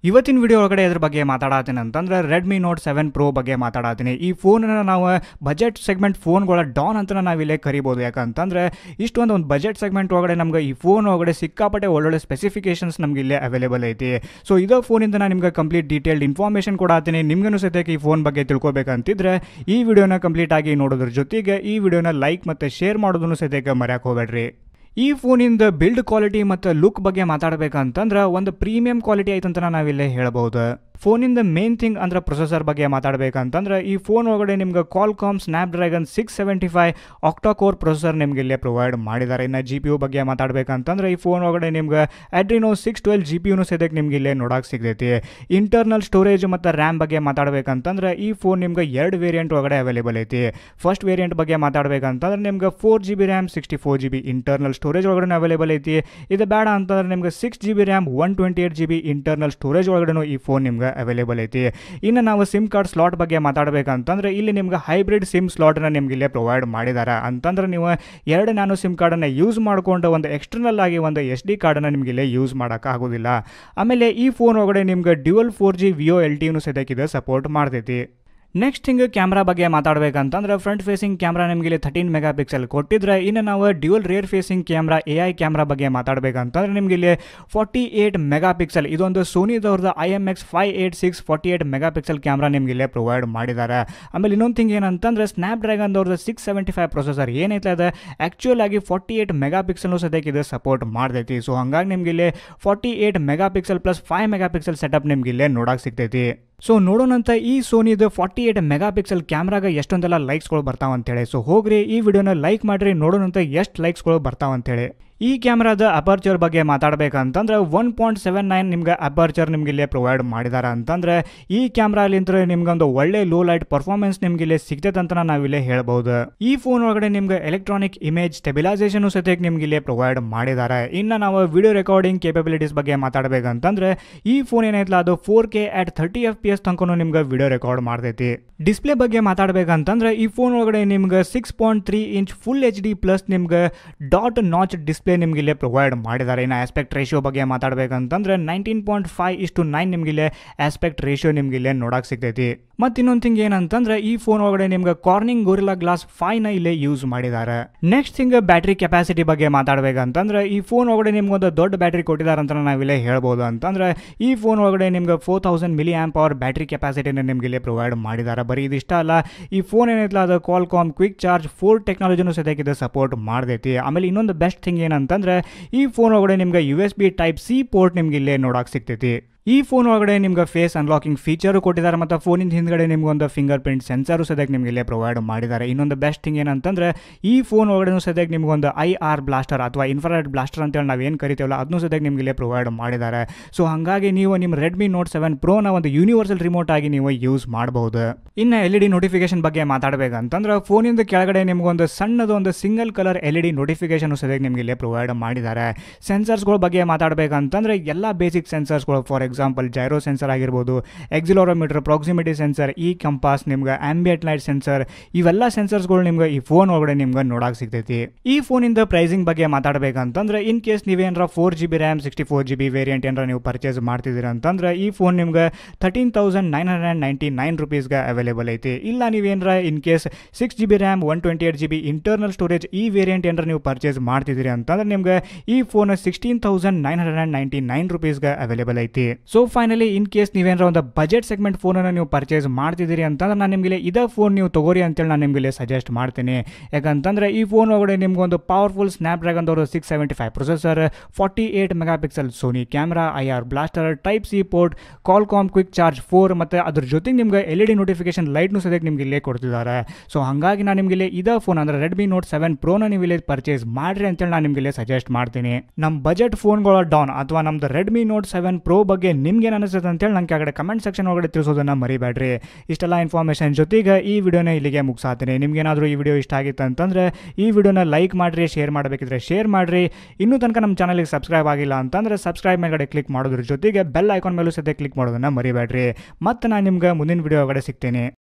ಇವತ್ತಿನ ವಿಡಿಯೋ ಒಳಗಡೆ ಇದ್ರ ಬಗ್ಗೆ ಮಾತಾಡತೀನಿ ಅಂತಂದ್ರೆ ರೆಡ್ಮಿ ನೋಟ್ 7 ಪ್ರೋ ಬಗ್ಗೆ ಮಾತಾಡತೀನಿ. ಈ ಫೋನನ್ನು ನಾವು ಬಜೆಟ್ ಸೆಗ್ಮೆಂಟ್ ಫೋನ್ಗಳ ಡಾನ್ ಅಂತ ನಾವಿಲ್ಲೇ ಕರಿಬೋದು. ಯಾಕಂತಂದ್ರೆ ಇಷ್ಟೊಂದು ಬಜೆಟ್ ಸೆಗ್ಮೆಂಟ್ ಒಳಗಡೆ ನಮ್ಗೆ ಈ ಫೋನ್ ಒಳಗಡೆ ಸಿಕ್ಕಾಪಟ್ಟೆ ಒಳ್ಳೊಳ್ಳೆ ಸ್ಪೆಸಿಫಿಕೇಶನ್ಸ್ ನಮ್ಗೆ ಇಲ್ಲೇ ಅವೈಲೇಬಲ್ ಐತಿ. ಸೊ ಇದೋ ಫೋನಿಂದ ನಾನು ನಿಮ್ಗೆ ಕಂಪ್ಲೀಟ್ ಡೀಟೇಲ್ಡ್ ಇನ್ಫಾರ್ಮೇಷನ್ ಕೊಡಾತೀನಿ. ನಿಮ್ಗೂ ಸದ್ಯಕ್ಕೆ ಈ ಫೋನ್ ಬಗ್ಗೆ ತಿಳ್ಕೊಬೇಕಂತಿದ್ರೆ ಈ ವಿಡಿಯೋನ ಕಂಪ್ಲೀಟ್ ಆಗಿ ನೋಡೋದ್ರ ಜೊತೆಗೆ ಈ ವಿಡಿಯೋನ ಲೈಕ್ ಮತ್ತು ಶೇರ್ ಮಾಡೋದನ್ನು ಸದ್ಯಕ್ಕೆ ಮರೆಯಕ್ಕೆ ಹೋಗಬೇಡ್ರಿ. ಈ ಫೋನಿಂದ ಬಿಲ್ಡ್ ಕ್ವಾಲಿಟಿ ಮತ್ತು ಲುಕ್ ಬಗ್ಗೆ ಮಾತಾಡಬೇಕಂತಂದ್ರೆ ಒಂದು ಪ್ರೀಮಿಯಂ ಕ್ವಾಲಿಟಿ ಐತಂತ ನಾವಿಲ್ಲೇ ಹೇಳ್ಬೋದು. ಫೋನಿಂದ ಮೇನ್ ಥಿಂಗ್ ಅಂದ್ರೆ ಪ್ರೊಸೆಸರ್ ಬಗ್ಗೆ ಮಾತಾಡಬೇಕಂತಂದ್ರೆ ಈ ಫೋನ್ ಒಳಗಡೆ ನಿಮ್ಗೆ ಕ್ವಾಲ್ಕಾಮ್ ಸ್ನ್ಯಾಪ್ಡ್ರ್ಯಾಗನ್ 675 ಆಕ್ಟಾ ಕೋರ್ ಪ್ರೊಸೆಸರ್ ನಿಮ್ಗೆ ಇಲ್ಲೇ ಪ್ರೊವೈಡ್ ಮಾಡಿದ್ದಾರೆ. ಇನ್ನು GPU ಬಗ್ಗೆ ಮಾತಾಡಬೇಕಂತಂದ್ರೆ ಈ ಫೋನ್ ಒಳಗಡೆ ನಿಮ್ಗೆ Adreno 612 GPU ಸದ್ಯಕ್ಕೆ ನಿಮ್ಗೆ ಇಲ್ಲೇ ನೋಡಕ್ಕೆ ಸಿಗ್ತೈತಿ. ಇಂಟರ್ನಲ್ ಸ್ಟೋರೇಜ್ ಮತ್ತು ರ್ಯಾಮ್ ಬಗ್ಗೆ ಮಾತಾಡಬೇಕಂತಂದ್ರೆ ಈ ಫೋನ್ ನಿಮ್ಗೆ 2 ವೇರಿಯಂಟ್ ಒಳಗಡೆ ಅವೈಲೇಬಲ್ ಐತಿ. ಫಸ್ಟ್ ವೇರಿಯಂಟ್ ಬಗ್ಗೆ ಮಾತಾಡಬೇಕಂತಂದ್ರೆ ನಿಮ್ಗೆ 4GB RAM 64GB internal storage ಒಳಗಡೆ ಅವೈಲೇಬಲ್ ಐತಿ. ಇದು ಬೇಡ ಅಂತಂದ್ರೆ ನಿಮ್ಗೆ 6GB RAM 128GB internal storage ಒಳಗಡೆ ಈ ಫೋನ್ ನಿಮ್ಗೆ ಅವೈಲೇಬಲ್ ಐತಿ. ಇನ್ನು ನಾವು ಸಿಮ್ ಕಾರ್ಡ್ ಸ್ಲಾಟ್ ಬಗ್ಗೆ ಮಾತಾಡಬೇಕಂತಂದ್ರೆ ಇಲ್ಲಿ ನಿಮ್ಗೆ ಹೈಬ್ರಿಡ್ ಸಿಮ್ ಸ್ಲಾಟ್ನ ನಿಮ್ಗೆ ಇಲ್ಲೇ ಪ್ರೊವೈಡ್ ಮಾಡಿದ್ದಾರೆ. ಅಂತಂದ್ರೆ ನೀವು 2 ನ್ಯಾನೋ ಸಿಮ್ ಕಾರ್ಡನ್ನು ಯೂಸ್ ಮಾಡಿಕೊಂಡು ಒಂದು ಎಕ್ಸ್ಟರ್ನಲ್ ಆಗಿ ಒಂದು SD ಕಾರ್ಡನ್ನು ನಿಮ್ಗೆ ಇಲ್ಲೇ ಯೂಸ್ ಮಾಡೋಕ್ಕಾಗೋದಿಲ್ಲ. ಆಮೇಲೆ ಈ ಫೋನ್ ಒಳಗಡೆ ನಿಮ್ಗೆ ಡ್ಯುಯಲ್ 4G VoLTE ಸದ್ಯಕ್ಕಿದೆ ಸಪೋರ್ಟ್ ಮಾಡ್ತೈತಿ. ನೆಕ್ಸ್ಟ್ ಹಿಂಗೆ ಕ್ಯಾಮ್ರಾ ಬಗ್ಗೆ ಮಾತಾಡಬೇಕಂತಂದ್ರೆ ಫ್ರಂಟ್ ಫೇಸಿಂಗ್ ಕ್ಯಾಮ್ರಾ ನಿಮಗೆ ಇಲ್ಲಿ 13 ಮೆಗಾಪಿಕ್ಸೆಲ್ ಕೊಟ್ಟಿದ್ರೆ, ಇನ್ನು ನಾವು dual rear facing camera AI camera ಬಗ್ಗೆ ಮಾತಾಡಬೇಕಂತಂದ್ರೆ ನಿಮಗೆ ಇಲ್ಲಿ 48 ಮೆಗಾಪಿಕ್ಸೆಲ್ ಇದೊಂದು ಸೋನಿದವ್ರದ್ದು IMX586 48 ಮೆಗಾಪಿಕ್ಸೆಲ್ ಕ್ಯಾಮ್ರಾ ನಿಮ್ಗೆ ಇಲ್ಲೇ ಪ್ರೊವೈಡ್ ಮಾಡಿದ್ದಾರೆ. ಆಮೇಲೆ ಇನ್ನೊಂದು ಥಿಂಗ್ ಏನಂತಂದ್ರೆ ಸ್ನ್ಯಾಪ್ಡ್ರ್ಯಾಗನ್ದವ್ರದ್ದು 675 ಪ್ರೊಸೆಸರ್ ಏನೈತೆ ಅದು ಆ್ಯಕ್ಚುಯಲ್ ಆಗಿ 48 ಮೆಗಾಪಿಕ್ಸೆಲ್ನು ಸದ್ಯಕ್ಕೆ ಇದು ಸಪೋರ್ಟ್ ಮಾಡ್ತೈತಿ. ಸೊ ಹಾಗಾಗಿ ನಿಮ್ಗೆ ಇಲ್ಲಿ 48 ಮೆಗಾಪಿಕ್ಸೆಲ್ ಪ್ಲಸ್ 5 ಮೆಗಾಪಿಕ್ಸೆಲ್ ಸೆಟಪ್ ನಿಮ್ಗೆ ಇಲ್ಲೇ ನೋಡಕ್ಕೆ ಸಿಗ್ತೈತಿ. ಸೊ ನೋಡೋಣಂತ ಈ ಸೋನಿದು 48 ಮೆಗಾಪಿಕ್ಸೆಲ್ ಕ್ಯಾಮ್ರಾಗ ಎಷ್ಟೊಂದೆಲ್ಲ ಲೈಕ್ಸ್ಗಳು ಬರ್ತಾವಂತೇಳಿ. ಸೊ ಹೋಗ್ರಿ ಈ ವಿಡಿಯೋನ ಲೈಕ್ ಮಾಡಿರಿ, ನೋಡೋಣಂತ ಎಷ್ಟು ಲೈಕ್ಸ್ಗಳು ಬರ್ತಾವಂತೇಳಿ. ಈ ಕ್ಯಾಮ್ರಾದ ಅಪರ್ಚರ್ ಬಗ್ಗೆ ಮಾತಾಡಬೇಕಂತಂದ್ರೆ 1.79 ನಿಮ್ಗೆ ಅಪರ್ಚರ್ ನಿಮ್ಗೆ ಇಲ್ಲೇ ಪ್ರೊವೈಡ್ ಮಾಡಿದ್ದಾರೆ. ಅಂತಂದ್ರೆ ಈ ಕ್ಯಾಮ್ರಾಲಿಂತ ನಿಮ್ಗೊಂದು ಒಳ್ಳೆ ಲೋ ಲೈಟ್ ಪರ್ಫಾರ್ಮೆನ್ಸ್ ನಿಮ್ಗೆ ಇಲ್ಲೇ ಸಿಗ್ತೈತೆ ಅಂತ ನಾವಿಲ್ಲೇ ಹೇಳ್ಬೋದು. ಈ ಫೋನ್ ಒಳಗಡೆ ನಿಮ್ಗೆ ಎಲೆಕ್ಟ್ರಾನಿಕ್ ಇಮೇಜ್ ಸ್ಟೆಬಿಲೈಸೇಷನ್ ಸದ್ಯಕ್ಕೆ ನಿಮ್ಗೆ ಇಲ್ಲೇ ಪ್ರೊವೈಡ್ ಮಾಡಿದ್ದಾರೆ. ಇನ್ನು ನಾವು ವಿಡಿಯೋ ರೆಕಾರ್ಡಿಂಗ್ ಕೇಪಬಿಲಿಟೀಸ್ ಬಗ್ಗೆ ಮಾತಾಡಬೇಕಂತಂದ್ರೆ ಈ ಫೋನ್ ಏನೈತಲ್ಲ ಅದು 4K at 30 FPS ತನಕ ನಿಮ್ಗೆ ವಿಡಿಯೋ ರೆಕಾರ್ಡ್ ಮಾಡ್ತೈತಿ. ಡಿಸ್ಪ್ಲೇ ಬಗ್ಗೆ ಮಾತಾಡಬೇಕಂತಂದ್ರೆ ಈ ಫೋನ್ ಒಳಗಡೆ ನಿಮ್ಗೆ 6.3 ಇಂಚ್ ಫುಲ್ HD ಪ್ಲಸ್ ನಿಮ್ಗೆ ಡಾಟ್ ನಾಚ್ ಡಿಸ್ಪ್ಲೇ ನಿಮ್ಗೆ ಇಲ್ಲೇ ಪ್ರೊವೈಡ್ ಮಾಡಿದ್ದಾರೆ. ಇನ್ನು ಆಸ್ಪೆಕ್ಟ್ ರೇಷಿಯೋ ಬಗ್ಗೆ ಮಾತಾಡಬೇಕಂತಂದ್ರೆ 19.5:9 ನಿಮ್ಗೆ ಇಲ್ಲೇ ಆಸ್ಪೆಕ್ಟ್ ರೇಷಿಯೋ ನಿಮ್ಗೆ ಇಲ್ಲೇ ನೋಡಕ್ಕೆ ಸಿಗ್ತೈತಿ. ಮತ್ತು ಇನ್ನೊಂದು ಥಿಂಗ್ ಏನಂತಂದ್ರೆ ಈ ಫೋನ್ ಒಳಗಡೆ ನಿಮ್ಗೆ ಕಾರ್ನಿಂಗ್ ಗೊರಿಲ್ಲಾ ಗ್ಲಾಸ್ 5ನ ಇಲ್ಲೇ ಯೂಸ್ ಮಾಡಿದ್ದಾರೆ. ನೆಕ್ಸ್ಟ್ ಥಿಂಗ್ ಬ್ಯಾಟ್ರಿ ಕೆಪಾಸಿಟಿ ಬಗ್ಗೆ ಮಾತಾಡಬೇಕಂತಂದ್ರೆ ಈ ಫೋನ್ ಒಳಗಡೆ ನಿಮ್ಗೊಂದು ದೊಡ್ಡ ಬ್ಯಾಟ್ರಿ ಕೊಟ್ಟಿದ್ದಾರೆ ಅಂತ ನಾವಿಲ್ಲೇ ಹೇಳ್ಬೋದು. ಅಂತಂದ್ರೆ ಈ ಫೋನ್ ಒಳಗಡೆ ನಿಮ್ಗೆ 4000 mAh ಬ್ಯಾಟ್ರಿ ಕೆಪಾಸಿಟಿನ ನಿಮ್ಗೆ ಇಲ್ಲೇ ಪ್ರೊವೈಡ್ ಮಾಡಿದ್ದಾರೆ. ಬರೀ ಇದಿಷ್ಟ ಅಲ್ಲ, ಈ ಫೋನ್ ಏನೈತಲ್ಲ ಅದು ಕ್ವಾಲ್ಕಾಮ್ ಕ್ವಿಕ್ ಚಾರ್ಜ್ 4 ಟೆಕ್ನಾಲಜಿನೂ ಸದ್ಯಕ್ಕೆ ಸಪೋರ್ಟ್ ಮಾಡ್ತೈತಿ. ಆಮೇಲೆ ಇನ್ನೊಂದು ಬೆಸ್ಟ್ ಥಿಂಗ್ ಏನಂತಂದ್ರೆ ಈ ಫೋನ್ ಒಳಗಡೆ ನಿಮ್ಗೆ USB Type-C ಪೋರ್ಟ್ ನಿಮ್ಗೆ ಇಲ್ಲೇ ನೋಡಕ್ಕೆ ಸಿಗ್ತೈತಿ. ಈ ಫೋನ್ ಒಳಗಡೆ ನಿಮ್ಗೆ ಫೇಸ್ ಅನ್ಲಾಕಿಂಗ್ ಫೀಚರು ಕೊಟ್ಟಿದ್ದಾರೆ ಮತ್ತು ಫೋನಿನ ಹಿಂದ್ಗಡೆ ನಿಮ್ಗೆ ಒಂದು ಫಿಂಗರ್ ಪ್ರಿಂಟ್ ಸೆನ್ಸರು ಸದ್ಯಕ್ಕೆ ನಿಮ್ಗೆ ಇಲ್ಲೇ ಪ್ರೊವೈಡ್ ಮಾಡಿದ್ದಾರೆ. ಇನ್ನೊಂದು ಬೆಸ್ಟ್ ಥಿಂಗ್ ಏನಂತಂದ್ರೆ ಈ ಫೋನ್ ಒಳಗಡೆ ಸದ್ಯಕ್ಕೆ ನಿಮ್ಗೊಂದು IR ಬ್ಲಾಸ್ಟರ್ ಅಥವಾ ಇನ್ಫ್ರಾರೆಡ್ ಬ್ಲಾಸ್ಟರ್ ಅಂತೇಳಿ ನಾವೇನು ಕರಿತೀವಲ್ಲ ಅದನ್ನು ಸದ್ಯಕ್ಕೆ ನಿಮ್ಗೆ ಇಲ್ಲೇ ಪ್ರೊವೈಡ್ ಮಾಡಿದ್ದಾರೆ. ಸೊ ಹಾಗಾಗಿ ನೀವು ನಿಮ್ಮ ರೆಡ್ಮಿ ನೋಟ್ 7 ಪ್ರೋನ ಒಂದು ಯೂನಿವರ್ಸಲ್ ರಿಮೋಟ್ ಆಗಿ ನೀವು ಯೂಸ್ ಮಾಡಬಹುದು. ಇನ್ನು LED ನೋಟಿಫಿಕೇಶನ್ ಬಗ್ಗೆ ಮಾತಾಡಬೇಕಂತಂದ್ರೆ ಫೋನಿಂದ ಕೆಳಗಡೆ ನಿಮ್ಗೊಂದು ಸಣ್ಣದು ಒಂದು ಸಿಂಗಲ್ ಕಲರ್ LED ನೋಟಿಫಿಕೇಶನ್ ಸದ್ಯಕ್ಕೆ ನಿಮ್ಗೆ ಇಲ್ಲೇ ಪ್ರೊವೈಡ್ ಮಾಡಿದ್ದಾರೆ. ಸೆನ್ಸರ್ಸ್ಗಳ ಬಗ್ಗೆ ಮಾತಾಡಬೇಕಂತಂದ್ರೆ ಎಲ್ಲ ಬೇಸಿಕ್ ಸೆನ್ಸರ್ಸ್ಗಳು ಫಾರ್ ಎಕ್ಸಾಂಪಲ್ ಜೈರೋ ಸೆನ್ಸರ್ ಆಗಿರ್ಬೋದು, ಎಕ್ಸಿಲೋರೋಮೀಟರ್, ಪ್ರಾಕ್ಸಿಮಿಟಿ ಸೆನ್ಸರ್, ಈ ಕಂಪಾಸ್, ನಿಮ್ಗೆ ಆಂಬಿಯಂಟ್ ಲೈಟ್ ಸೆನ್ಸರ್, ಇವೆಲ್ಲ ಸೆನ್ಸರ್ಸ್ಗಳು ನಿಮ್ಗೆ ಈ ಫೋನ್ ಒಳಗಡೆ ನಿಮ್ಗೆ ನೋಡಕ್ಕೆ ಸಿಗ್ತೈತಿ. ಈ ಫೋನಿಂದ ಪ್ರೈಸಿಂಗ್ ಬಗ್ಗೆ ಮಾತಾಡಬೇಕಂತಂದ್ರೆ ಇನ್ ಕೇಸ್ ನೀವೇನಾರ 4GB ರ್ಯಾಮ್ 64GB ವೇರಿಯಂಟ್ ಏನಾರ ನೀವು ಪರ್ಚೇಸ್ ಮಾಡ್ತಿದ್ದೀರ ಅಂತಂದ್ರೆ ಈ ಫೋನ್ ನಿಮ್ಗೆ 13,999 rupeesಗೆ ಅವೈಲೇಬಲ್ ಐತಿ. ಇಲ್ಲ ನೀವೇನಾರ in case 6GB RAM 128GB internal storage ಈ ವೇರಿಯಂಟ್ ಏನಾರ ನೀವು ಪರ್ಚೇಸ್ ಮಾಡ್ತಿದ್ದೀರಿ ಅಂತಂದ್ರೆ ನಿಮ್ಗೆ ಈ ಫೋನ್ 16,999 rupeesಗೆ ಅವೈಲೇಬಲ್ ಐತಿ. ಸೊ ಫೈನಲಿ ಇನ್ ಕೇಸ್ ನೀವೇನಾರ ಒಂದು ಬಜೆಟ್ ಸೆಗ್ಮೆಂಟ್ ಫೋನನ್ನು ನೀವು ಪರ್ಚೇಸ್ ಮಾಡ್ತಿದ್ದೀರಿ ಅಂತಂದ್ರೆ ನಾನು ನಿಮಗೆ ಇದೇ ಫೋನ್ ನೀವು ತಗೋರಿ ಅಂತೇಳಿ ನಾನು ನಿಮಗೆ ಸಜೆಸ್ಟ್ ಮಾಡ್ತೀನಿ. ಯಾಕಂತಂದ್ರೆ ಈ ಫೋನ್ ಒಳಗಡೆ ನಿಮ್ಗೊಂದು ಪವರ್ಫುಲ್ ಸ್ನ್ಯಾಪ್ಡ್ರ್ಯಾಗನ್ದವರು 675 processor, 48 megapixel Sony camera, IR blaster, Type-C port, Qualcomm quick charge 4 ಮತ್ತು ಅದ್ರ ಜೊತೆಗೆ ನಿಮ್ಗೆ LED ನೋಟಿಫಿಕೇಶನ್ ಲೈಟ್ನು ಸದ್ಯಕ್ಕೆ ನಿಮ್ಗೆ ಇಲ್ಲೇ ಕೊಡ್ತಿದ್ದಾರೆ. ಸೊ ಹಾಗಾಗಿ ನಾನು ನಿಮಗೆ ಇಲ್ಲಿ ಇದೇ ಫೋನ್ ಅಂದರೆ ರೆಡ್ಮಿ ನೋಟ್ 7 ಪ್ರೋನ ನೀವು ಇಲ್ಲಿ ಪರ್ಚೇಸ್ ಮಾಡ್ರಿ ಅಂತೇಳಿ ನಾನು ನಿಮಗೆ ಸಜೆಸ್ಟ್ ಮಾಡ್ತೀನಿ. ನಮ್ಮ ಬಜೆಟ್ ಫೋನ್ಗಳ ಡಾನ್ ಅಥವಾ ನಮ್ದು ರೆಡ್ಮಿ ನೋಟ್ 7 ಪ್ರೋ ಬಗ್ಗೆ ನಿಮ್ಗೆ ಏನು ಅನಿಸುತ್ತೆ ಅಂತೇಳಿ ನಂಗೆ ಕೆಳಗಡೆ ಕಮೆಂಟ್ ಸೆಕ್ಷನ್ ಒಳಗಡೆ ತಿಳಿಸೋದನ್ನ ಮರಿಬೇಡ್ರಿ. ಇಷ್ಟೆಲ್ಲ ಇನ್ಫಾರ್ಮೇಷನ್ ಜೊತೆಗೆ ಈ ವಿಡಿಯೋನ ಇಲ್ಲಿಗೆ ಮುಗಿಸಾತೀನಿ. ನಿಮ್ಗೇನಾದರೂ ಈ ವಿಡಿಯೋ ಇಷ್ಟ ಆಗಿತ್ತು ಅಂತಂದ್ರೆ ಈ ವಿಡಿಯೋನ ಲೈಕ್ ಮಾಡಿರಿ, ಶೇರ್ ಮಾಡಬೇಕಿದ್ರೆ ಶೇರ್ ಮಾಡಿರಿ. ಇನ್ನೂ ತನಕ ನಮ್ಮ ಚಾನಲ್ಗೆ ಸಬ್ಸ್ಕ್ರೈಬ್ ಆಗಿಲ್ಲ ಅಂತಂದ್ರೆ ಸಬ್ಸ್ಕ್ರೈಬ್ ಮೇಲ್ಗಡೆ ಕ್ಲಿಕ್ ಮಾಡೋದ್ರ ಜೊತೆಗೆ ಬೆಲ್ ಐಕಾನ್ ಮೇಲೂ ಸದ್ಯ ಕ್ಲಿಕ್ ಮಾಡೋದನ್ನ ಮರಿಬೇಡ್ರಿ. ಮತ್ತೆ ನಾನು ನಿಮ್ಗೆ ಮುಂದಿನ ವಿಡಿಯೋ ಒಳಗಡೆ ಸಿಗ್ತೀನಿ.